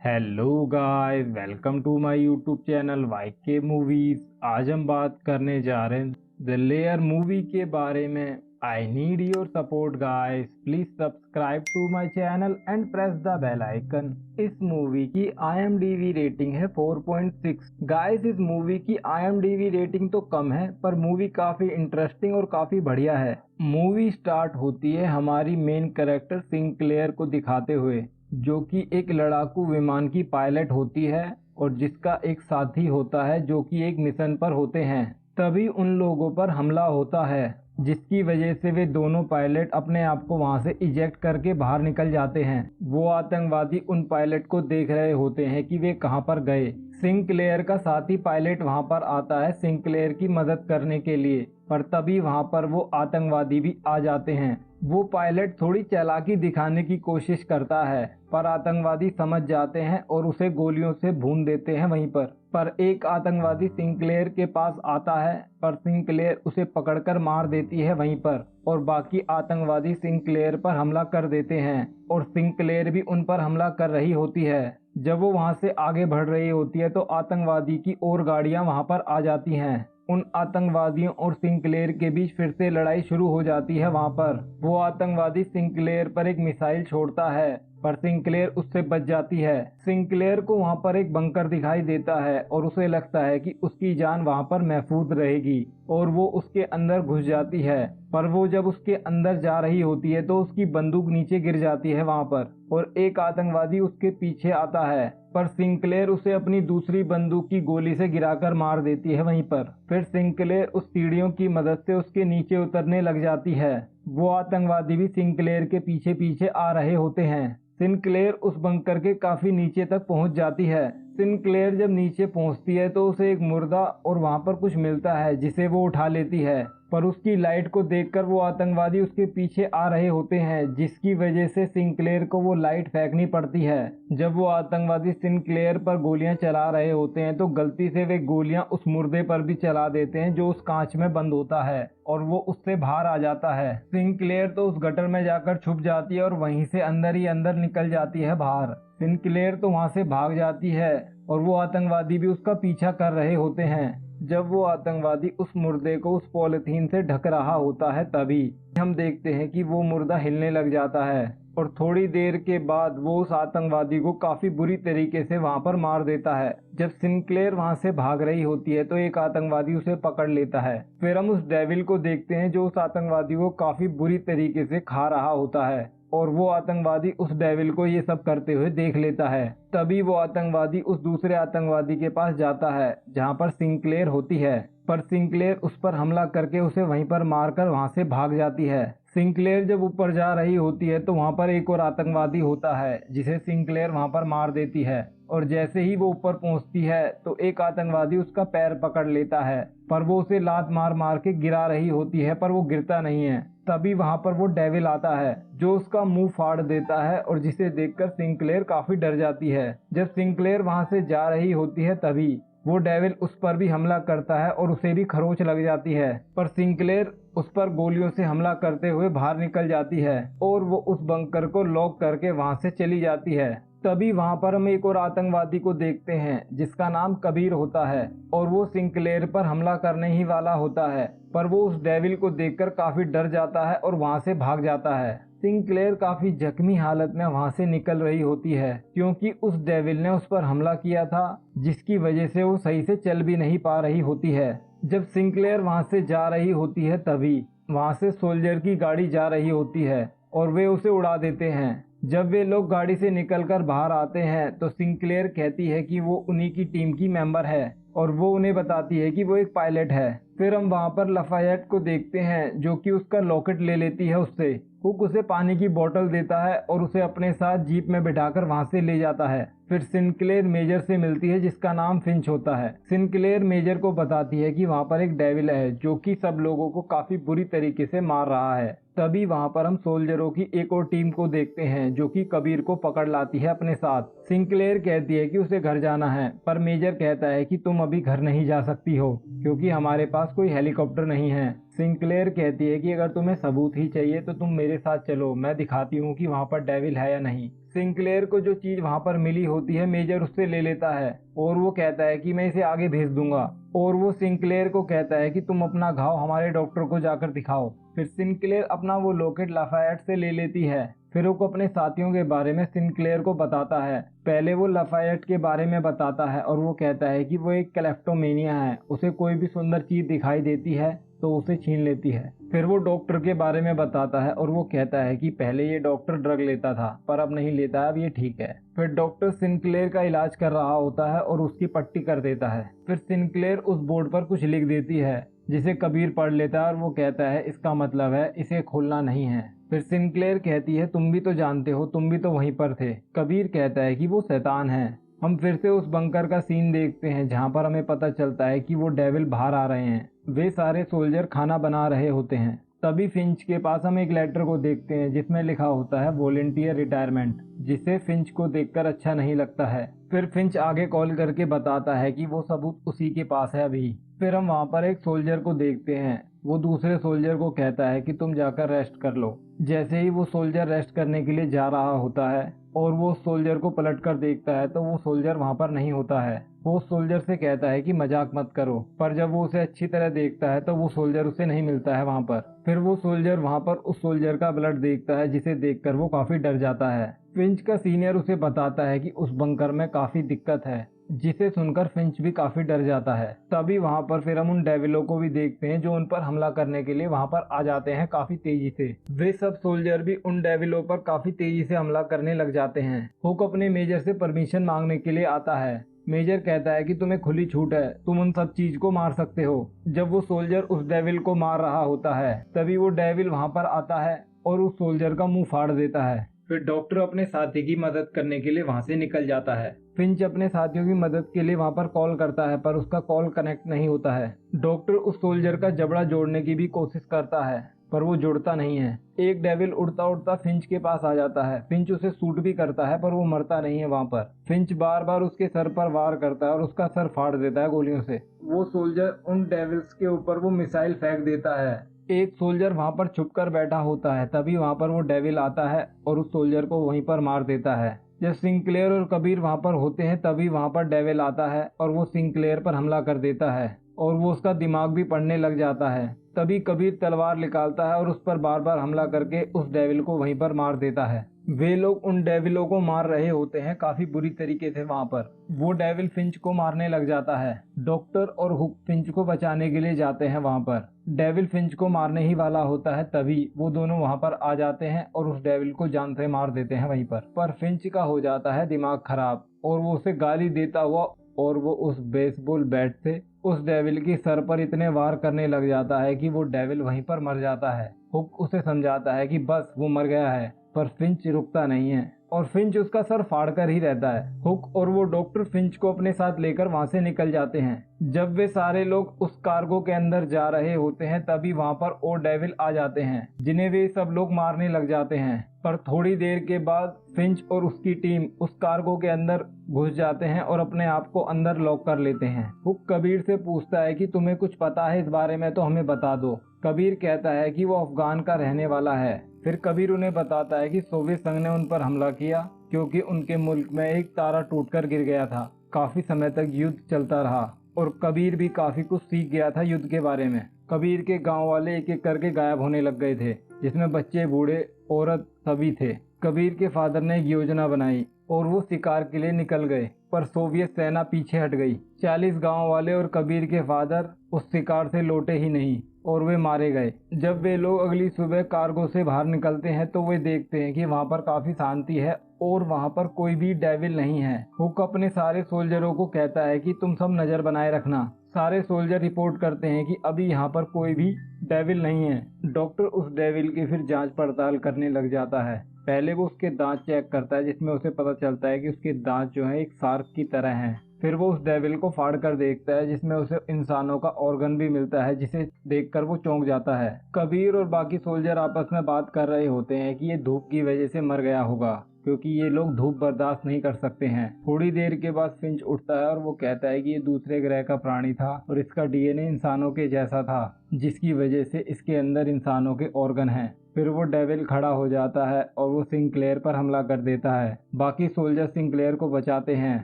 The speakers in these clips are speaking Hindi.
Hello guys, welcome to my YouTube channel YK movies. आज हम बात करने जा रहे हैं द लेयर मूवी के बारे में। I need your support guys, please subscribe to my channel and press the bell icon. इस मूवी की IMDb रेटिंग है 4.6। गाइस, इस मूवी की IMDb रेटिंग तो कम है पर मूवी काफी इंटरेस्टिंग और काफी बढ़िया है। मूवी स्टार्ट होती है हमारी मेन कैरेक्टर सिंक्लेयर को दिखाते हुए, जो कि एक लड़ाकू विमान की पायलट होती है और जिसका एक साथी होता है जो कि एक मिशन पर होते हैं। तभी उन लोगों पर हमला होता है जिसकी वजह से वे दोनों पायलट अपने आप को वहां से इजेक्ट करके बाहर निकल जाते हैं। वो आतंकवादी उन पायलट को देख रहे होते हैं कि वे कहां पर गए। सिंक्लेयर का साथी पायलट वहां पर आता है सिंक्लेयर की मदद करने के लिए, पर तभी वहां पर वो आतंकवादी भी आ जाते हैं। वो पायलट थोड़ी चालाकी दिखाने की कोशिश करता है पर आतंकवादी समझ जाते हैं और उसे गोलियों से भून देते हैं वहीं पर एक आतंकवादी सिंक्लेयर के पास आता है पर सिंक्लेयर उसे पकड़कर मार देती है वहीं पर, और बाकी आतंकवादी सिंक्लेयर पर हमला कर देते हैं और सिंक्लेयर भी उन पर हमला कर रही होती है। जब वो वहां से आगे बढ़ रही होती है तो आतंकवादी की और गाड़ियां वहां पर आ जाती हैं। उन आतंकवादियों और सिंक्लेयर के बीच फिर से लड़ाई शुरू हो जाती है। वहां पर वो आतंकवादी सिंक्लेयर पर एक मिसाइल छोड़ता है पर सिंक्लेयर उससे बच जाती है। सिंक्लेयर को वहां पर एक बंकर दिखाई देता है और उसे लगता है कि उसकी जान वहां पर महफूज रहेगी और वो उसके अंदर घुस जाती है। पर वो जब उसके अंदर जा रही होती है तो उसकी बंदूक नीचे गिर जाती है वहां पर और एक आतंकवादी उसके पीछे आता है, पर सिंक्लेयर उसे अपनी दूसरी बंदूक की गोली से गिराकर मार देती है वहीं पर। फिर सिंक्लेयर उस सीढ़ियों की मदद से उसके नीचे उतरने लग जाती है। वो आतंकवादी भी सिंक्लेयर के पीछे पीछे आ रहे होते हैं। सिंक्लेयर उस बंकर के काफी नीचे तक पहुंच जाती है। सिंक्लेयर जब नीचे पहुंचती है तो उसे एक मुर्दा और वहां पर कुछ मिलता है जिसे वो उठा लेती है, पर उसकी लाइट को देखकर वो आतंकवादी उसके पीछे आ रहे होते हैं जिसकी वजह से सिंक्लेयर को वो लाइट फेंकनी पड़ती है। जब वो आतंकवादी सिंक्लेयर पर गोलियां चला रहे होते हैं तो गलती से वे गोलियां उस मुर्दे पर भी चला देते हैं जो उस कांच में बंद होता है और वो उससे बाहर आ जाता है। सिंक्लेयर तो उस गटर में जाकर छुप जाती है और वहीं से अंदर ही अंदर निकल जाती है बाहर। सिंक्लेयर तो वहां से भाग जाती है और वो आतंकवादी भी उसका पीछा कर रहे होते हैं। जब वो आतंकवादी उस मुर्दे को उस पॉलिथीन से ढक रहा होता है तभी हम देखते हैं कि वो मुर्दा हिलने लग जाता है और थोड़ी देर के बाद वो उस आतंकवादी को काफी बुरी तरीके से वहां पर मार देता है। जब सिंक्लेयर वहां से भाग रही होती है तो एक आतंकवादी उसे पकड़ लेता है। फिर हम उस डेविल को देखते हैं जो उस आतंकवादी को काफी बुरी तरीके से खा रहा होता है और वो आतंकवादी उस डेविल को ये सब करते हुए देख लेता है। तभी वो आतंकवादी उस दूसरे आतंकवादी के पास जाता है जहां पर सिंक्लेयर होती है, पर सिंक्लेयर उस पर हमला करके उसे वहीं पर मारकर वहां से भाग जाती है। सिंक्लेयर जब ऊपर जा रही होती है तो वहां पर एक और आतंकवादी होता है जिसे सिंक्लेयर वहां पर मार देती है, और जैसे ही वो ऊपर पहुंचती है तो एक आतंकवादी उसका पैर पकड़ लेता है, पर वो उसे लात मार मार के गिरा रही होती है पर वो गिरता नहीं है। तभी वहां पर वो डेविल आता है जो उसका मुंह फाड़ देता है और जिसे देखकर सिंक्लेयर काफी डर जाती है। जब सिंक्लेयर वहां से जा रही होती है तभी वो डेविल उस पर भी हमला करता है और उसे भी खरोंच लग जाती है, पर सिंक्लेयर उस पर गोलियों से हमला करते हुए बाहर निकल जाती है और वो उस बंकर को लॉक करके वहां से चली जाती है। तभी वहां पर हम एक और आतंकवादी को देखते हैं जिसका नाम कबीर होता है और वो सिंक्लेयर पर हमला करने ही वाला होता है, पर वो उस डेविल को देखकर काफी डर जाता है और वहां से भाग जाता है। सिंक्लेयर काफी जख्मी हालत में वहां से निकल रही होती है क्योंकि उस डेविल ने उस पर हमला किया था जिसकी वजह से वो सही से चल भी नहीं पा रही होती है। जब सिंक्लेयर वहां से जा रही होती है तभी वहां से सोल्जर की गाड़ी जा रही होती है और वे उसे उड़ा देते हैं। जब वे लोग गाड़ी से निकलकर बाहर आते हैं तो सिंक्लेयर कहती है कि वो उन्हीं की टीम की मेंबर है और वो उन्हें बताती है कि वो एक पायलट है। फिर हम वहां पर लफायत को देखते हैं जो कि उसका लॉकेट ले लेती है उससे। हुक उसे पानी की बोतल देता है और उसे अपने साथ जीप में बिठाकर वहां से ले जाता है। फिर सिंक्लेयर मेजर से मिलती है जिसका नाम फिंच होता है। सिंक्लेयर मेजर को बताती है कि वहां पर एक डेविल है जो कि सब लोगों को काफी बुरी तरीके से मार रहा है। तभी वहां पर हम सोल्जरों की एक और टीम को देखते हैं जो कि कबीर को पकड़ लाती है अपने साथ। सिंक्लेयर कहती है कि उसे घर जाना है, पर मेजर कहता है कि तुम अभी घर नहीं जा सकती हो क्योंकि हमारे पास कोई हेलीकॉप्टर नहीं है। सिंक्लेयर कहती है कि अगर तुम्हें सबूत ही चाहिए तो तुम मेरे साथ चलो, मैं दिखाती हूँ कि वहाँ पर डेविल है या नहीं। सिंक्लेयर को जो चीज वहाँ पर मिली होती है मेजर उससे ले लेता है और वो कहता है कि मैं इसे आगे भेज दूंगा। और वो सिंक्लेयर को कहता है कि तुम अपना घाव हमारे डॉक्टर को जाकर दिखाओ। फिर सिंक्लेयर अपना वो लॉकेट लाफायट से ले लेती है। फिर वो अपने साथियों के बारे में सिंक्लेयर को बताता है। पहले वो लाफायट के बारे में बताता है और वो कहता है कि वो एक क्लेप्टोमेनिया है, उसे कोई भी सुंदर चीज दिखाई देती है तो उसे छीन लेती है। फिर वो डॉक्टर के बारे में बताता है और वो कहता है कि पहले ये डॉक्टर ड्रग लेता था पर अब नहीं लेता है, अब ये ठीक है। फिर डॉक्टर सिंक्लेयर का इलाज कर रहा होता है और उसकी पट्टी कर देता है। फिर सिंक्लेयर उस बोर्ड पर कुछ लिख देती है जिसे कबीर पढ़ लेता है और वो कहता है इसका मतलब है इसे खोलना नहीं है। फिर सिंक्लेयर कहती है तुम भी तो जानते हो, तुम भी तो वहीं पर थे। कबीर कहता है कि वो शैतान है। हम फिर से उस बंकर का सीन देखते हैं जहाँ पर हमें पता चलता है कि वो डेविल बाहर आ रहे हैं। वे सारे सोल्जर खाना बना रहे होते हैं। तभी फिंच के पास हम एक लेटर को देखते हैं जिसमें लिखा होता है वॉलेंटियर रिटायरमेंट, जिसे फिंच को देखकर अच्छा नहीं लगता है। फिर फिंच आगे कॉल करके बताता है कि वो सबूत उसी के पास है अभी। फिर हम वहाँ पर एक सोल्जर को देखते हैं। वो दूसरे सोल्जर को कहता है कि तुम जाकर रेस्ट कर लो। जैसे ही वो सोल्जर रेस्ट करने के लिए जा रहा होता है और वो सोल्जर को पलट कर देखता है तो वो सोल्जर वहाँ पर नहीं होता है। वो सोल्जर से कहता है कि मजाक मत करो, पर जब वो उसे अच्छी तरह देखता है तो वो सोल्जर उसे नहीं मिलता है वहाँ पर। फिर वो सोल्जर वहाँ पर उस सोल्जर का ब्लड देखता है जिसे देखकर वो काफी डर जाता है। फिंच का सीनियर उसे बताता है कि उस बंकर में काफी दिक्कत है, जिसे सुनकर फिंच भी काफी डर जाता है। तभी वहाँ पर फिर हम उन डेविलों को भी देखते हैं जो उन पर हमला करने के लिए वहाँ पर आ जाते हैं काफी तेजी से। वे सब सोल्जर भी उन डेविलों पर काफी तेजी से हमला करने लग जाते हैं। हुक अपने मेजर से परमिशन मांगने के लिए आता है। मेजर कहता है कि तुम्हें खुली छूट है, तुम उन सब चीज को मार सकते हो। जब वो सोल्जर उस डेविल को मार रहा होता है तभी वो डेविल वहाँ पर आता है और उस सोल्जर का मुंह फाड़ देता है। फिर डॉक्टर अपने साथी की मदद करने के लिए वहाँ से निकल जाता है। फिंच अपने साथियों की मदद के लिए वहाँ पर कॉल करता है पर उसका कॉल कनेक्ट नहीं होता है। डॉक्टर उस सोल्जर का जबड़ा जोड़ने की भी कोशिश करता है पर वो जुड़ता नहीं है। एक डेविल उड़ता उड़ता फिंच के पास आ जाता है। फिंच उसे शूट भी करता है पर वो मरता नहीं है वहाँ पर। फिंच बार बार उसके सर पर वार करता है और उसका सर फाड़ देता है गोलियों से। वो सोल्जर उन डेविल्स के ऊपर वो मिसाइल फेंक देता है। एक सोल्जर वहाँ पर छुप कर बैठा होता है, तभी वहाँ पर वो डेविल आता है और उस सोल्जर को वहीं पर मार देता है। जब सिंक्लेयर और कबीर वहाँ पर होते हैं तभी वहाँ पर डेविल आता है और वो सिंक्लेयर पर हमला कर देता है और वो उसका दिमाग भी पढ़ने लग जाता है। तभी कबीर तलवार निकालता है और उस पर बार बार हमला करके उस डेविल को वहीं पर मार देता है। वे लोग उन डेविलों को मार रहे होते हैं काफी बुरी तरीके से। वहाँ पर वो डेविल फिंच को मारने लग जाता है। डॉक्टर और हुक फिंच को बचाने के लिए जाते हैं वहाँ पर। डेविल फिंच को मारने ही वाला होता है तभी वो दोनों वहाँ पर आ जाते हैं और उस डेविल को जान से मार देते हैं वहीं पर फिंच का हो जाता है दिमाग खराब और वो उसे गाली देता हुआ और वो उस बेसबॉल बैट से उस डेविल की सर पर इतने वार करने लग जाता है कि वो डेविल वहीं पर मर जाता है। हुक उसे समझाता है कि बस वो मर गया है पर फिंच रुकता नहीं है और फिंच उसका सर फाड़ कर ही रहता है। हुक और वो डॉक्टर फिंच को अपने साथ लेकर वहां से निकल जाते हैं। जब वे सारे लोग उस कार्गो के अंदर जा रहे होते हैं तभी वहां पर और डेविल आ जाते हैं जिन्हें वे सब लोग मारने लग जाते हैं। पर थोड़ी देर के बाद फिंच और उसकी टीम उस कार्गो के अंदर घुस जाते हैं और अपने आप को अंदर लॉक कर लेते हैं। हुक कबीर से पूछता है कि तुम्हें कुछ पता है इस बारे में तो हमें बता दो। कबीर कहता है कि वो अफगान का रहने वाला है। फिर कबीर उन्हें बताता है कि सोवियत संघ ने उन पर हमला किया क्योंकि उनके मुल्क में एक तारा टूटकर गिर गया था। काफी समय तक युद्ध चलता रहा और कबीर भी काफी कुछ सीख गया था युद्ध के बारे में। कबीर के गांव वाले एक एक करके गायब होने लग गए थे, जिसमें बच्चे बूढ़े औरत सभी थे। कबीर के फादर ने एक योजना बनाई और वो शिकार के लिए निकल गए पर सोवियत सेना पीछे हट गई। 40 गांव वाले और कबीर के फादर उस शिकार से लौटे ही नहीं और वे मारे गए। जब वे लोग अगली सुबह कार्गो से बाहर निकलते हैं तो वे देखते हैं कि वहाँ पर काफी शांति है और वहाँ पर कोई भी डेविल नहीं है। हुक अपने सारे सोल्जरों को कहता है कि तुम सब नजर बनाए रखना। सारे सोल्जर रिपोर्ट करते हैं कि अभी यहाँ पर कोई भी डेविल नहीं है। डॉक्टर उस डेविल की फिर जांच पड़ताल करने लग जाता है। पहले वो उसके दांत चेक करता है जिसमें उसे पता चलता है कि उसके दांत जो है एक शार्क की तरह हैं। फिर वो उस डेविल को फाड़ कर देखता है जिसमें उसे इंसानों का ऑर्गन भी मिलता है, जिसे देखकर वो चौंक जाता है। कबीर और बाकी सोल्जर आपस में बात कर रहे होते हैं कि ये धूप की वजह से मर गया होगा क्योंकि ये लोग धूप बर्दाश्त नहीं कर सकते हैं। थोड़ी देर के बाद फिंच उठता है और वो कहता है कि ये दूसरे ग्रह का प्राणी था और इसका डीएनए इंसानों के जैसा था, जिसकी वजह से इसके अंदर इंसानों के ऑर्गन हैं। फिर वो डेविल खड़ा हो जाता है और वो सिंक्लेयर पर हमला कर देता है। बाकी सोल्जर सिंक्लेयर को बचाते हैं।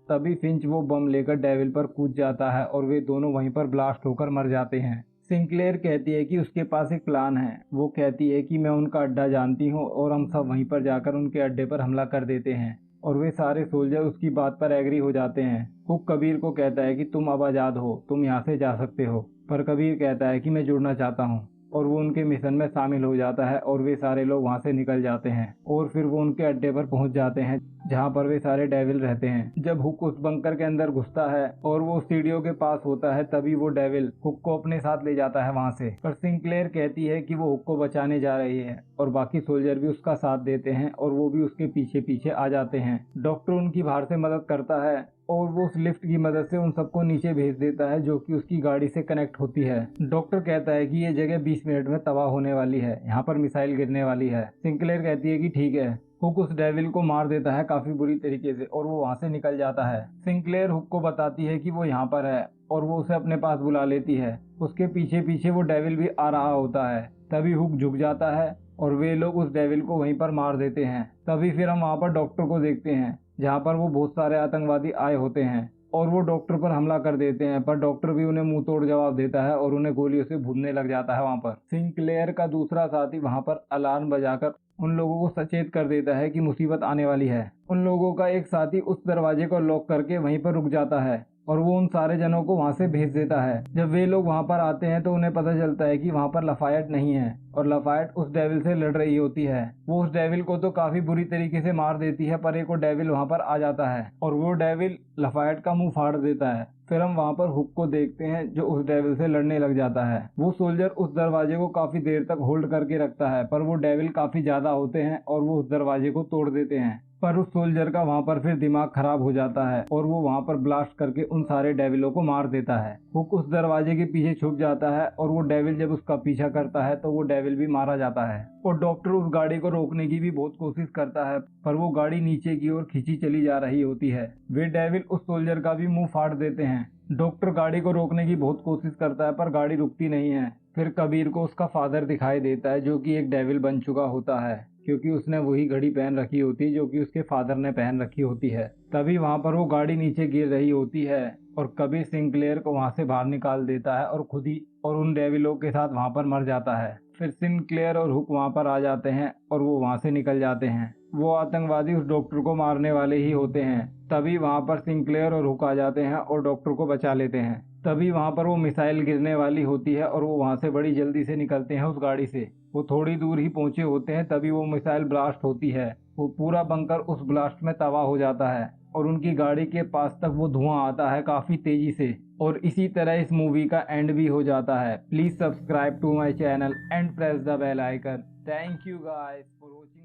तभी फिंच वो बम लेकर डेविल पर कूद जाता है और वे दोनों वहीं पर ब्लास्ट होकर मर जाते हैं। सिंक्लेयर कहती है कि उसके पास एक प्लान है। वो कहती है कि मैं उनका अड्डा जानती हूँ और हम सब वहीं पर जाकर उनके अड्डे पर हमला कर देते हैं। और वे सारे सोल्जर उसकी बात पर एग्री हो जाते हैं। हुक कबीर को कहता है कि तुम अब आज़ाद हो, तुम यहाँ से जा सकते हो। पर कबीर कहता है कि मैं जुड़ना चाहता हूँ और वो उनके मिशन में शामिल हो जाता है और वे सारे लोग वहाँ से निकल जाते हैं और फिर वो उनके अड्डे पर पहुँच जाते हैं जहाँ पर वे सारे डेविल रहते हैं। जब हुक उस बंकर के अंदर घुसता है और वो सीढ़ियों के पास होता है तभी वो डेविल हुक को अपने साथ ले जाता है वहाँ से। पर सिंक्लेयर कहती है कि वो हुक को बचाने जा रही है और बाकी सोल्जर भी उसका साथ देते हैं और वो भी उसके पीछे पीछे आ जाते हैं। डॉक्टर उनकी बाहर से मदद करता है और वो उस लिफ्ट की मदद से उन सबको नीचे भेज देता है जो कि उसकी गाड़ी से कनेक्ट होती है। डॉक्टर कहता है कि ये जगह 20 मिनट में तबाह होने वाली है, यहाँ पर मिसाइल गिरने वाली है। सिंक्लेयर कहती है कि ठीक है। हुक उस डेविल को मार देता है काफी बुरी तरीके से और वो वहाँ से निकल जाता है। सिंक्लेयर हुक को बताती है कि वो यहाँ पर है और वो उसे अपने पास बुला लेती है। उसके पीछे पीछे वो डेविल भी आ रहा होता है। तभी हुक झुक जाता है और वे लोग उस डेविल को वहीं पर मार देते हैं। तभी फिर हम वहाँ पर डॉक्टर को देखते हैं जहाँ पर वो बहुत सारे आतंकवादी आए होते हैं और वो डॉक्टर पर हमला कर देते हैं। पर डॉक्टर भी उन्हें मुंह तोड़ जवाब देता है और उन्हें गोलियों से भूनने लग जाता है। वहाँ पर सिंक्लेयर का दूसरा साथी वहाँ पर अलार्म बजाकर उन लोगों को सचेत कर देता है कि मुसीबत आने वाली है। उन लोगों का एक साथी उस दरवाजे को लॉक करके वहीं पर रुक जाता है और वो उन सारे जनों को वहां से भेज देता है। जब वे लोग वहां पर आते हैं तो उन्हें पता चलता है कि वहां पर लफायत नहीं है और लफायत उस डेविल से लड़ रही होती है। वो उस डेविल को तो काफी बुरी तरीके से मार देती है पर एक और डेविल वहां पर आ जाता है और वो डेविल लफायत का मुंह फाड़ देता है। फिर हम वहां पर हुक को देखते हैं जो उस डेविल से लड़ने लग जाता है। वो सोल्जर उस दरवाजे को काफी देर तक होल्ड करके रखता है पर वो डेविल काफी ज्यादा होते हैं और वो उस दरवाजे को तोड़ देते हैं। पर उस सोल्जर का वहां पर फिर दिमाग खराब हो जाता है और वो वहां पर ब्लास्ट करके उन सारे डेविलों को मार देता है। हुक उस दरवाजे के पीछे छुप जाता है और वो डेविल जब उसका पीछा करता है तो वो डेविल भी मारा जाता है। और डॉक्टर उस गाड़ी को रोकने की भी बहुत कोशिश करता है पर वो गाड़ी नीचे की ओर खींची चली जा रही होती है। वे डेविल उस सोल्जर का भी मुंह फाड़ देते हैं। डॉक्टर गाड़ी को रोकने की बहुत कोशिश करता है पर गाड़ी रुकती नहीं है। फिर कबीर को उसका फादर दिखाई देता है जो कि एक डेविल बन चुका होता है क्योंकि उसने वही घड़ी पहन रखी होती है जो कि उसके फादर ने पहन रखी होती है। तभी वहां पर वो गाड़ी नीचे गिर रही होती है और कबीर सिंक्लेयर को वहां से बाहर निकाल देता है और खुद ही और उन डेविलों के साथ वहां पर मर जाता है। फिर सिंक्लेयर और हुक वहां पर आ जाते हैं और वो वहां से निकल जाते हैं। वो आतंकवादी उस डॉक्टर को मारने वाले ही होते हैं। तभी वहां पर सिंक्लेयर और हुक आ जाते हैं और डॉक्टर को बचा लेते हैं। तभी वहां पर वो मिसाइल गिरने वाली होती है और वो वहां से बड़ी जल्दी से निकलते हैं उस गाड़ी से। वो थोड़ी दूर ही पहुंचे होते हैं तभी वो मिसाइल ब्लास्ट होती है। वो पूरा बंकर उस ब्लास्ट में तबाह हो जाता है और उनकी गाड़ी के पास तक वो धुआं आता है काफी तेजी से। और इसी तरह इस मूवी का एंड भी हो जाता है। Please subscribe to my channel and press the bell icon. Thank you guys for watching.